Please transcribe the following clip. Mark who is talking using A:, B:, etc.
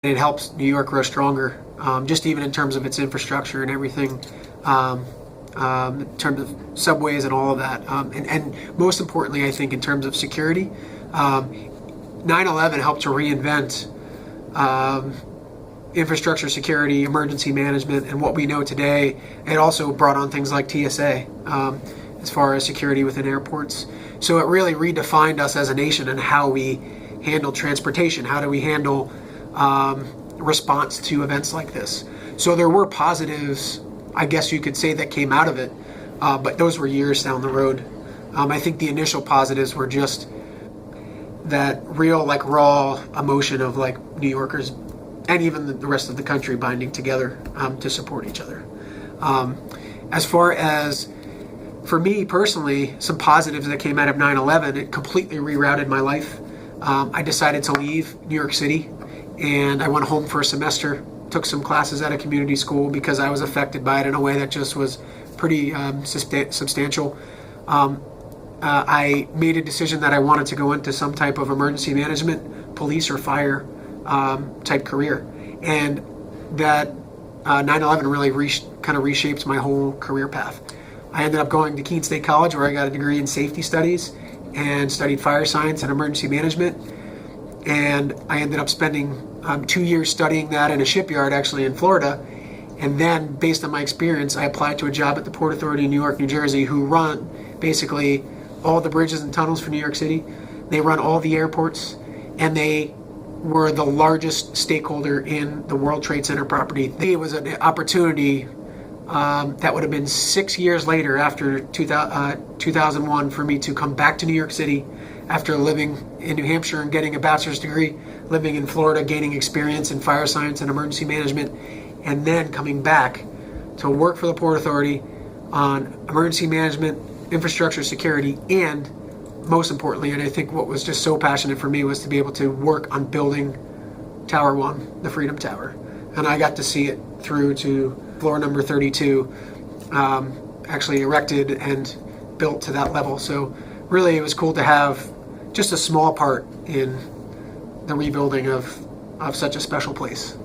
A: It helps New York grow stronger, just even in terms of its infrastructure and everything, in terms of subways and all of that. And most importantly, I think in terms of security, 9/11 helped to reinvent infrastructure security, emergency management, and what we know today. It also brought on things like TSA as far as security within airports. So it really redefined us as a nation and how we handle transportation. How do we handle response to events like this? So there were positives, I guess you could say, that came out of it, but those were years down the road. I think the initial positives were just that real, like, raw emotion of, like, New Yorkers and even the rest of the country binding together to support each other. As far as, for me personally, some positives that came out of 9/11, it completely rerouted my life. I decided to leave New York City, and I went home for a semester, took some classes at a community school because I was affected by it in a way that just was pretty substantial. I made a decision that I wanted to go into some type of emergency management, police or fire type career. And that 9/11 really kind of reshaped my whole career path. I ended up going to Keene State College, where I got a degree in safety studies and studied fire science and emergency management. And I ended up spending 2 years studying that in a shipyard, actually, in Florida. And then, based on my experience, I applied to a job at the Port Authority in New York, New Jersey, who run basically all the bridges and tunnels for New York City. They run all the airports, and they were the largest stakeholder in the World Trade Center property. It was an opportunity that would have been 6 years later, after 2001, for me to come back to New York City after living in New Hampshire and getting a bachelor's degree, living in Florida, gaining experience in fire science and emergency management, and then coming back to work for the Port Authority on emergency management, infrastructure security, and most importantly, and I think what was just so passionate for me, was to be able to work on building Tower 1, the Freedom Tower. And I got to see it through to floor number 32, actually erected and built to that level. So really it was cool to have just a small part in the rebuilding of such a special place.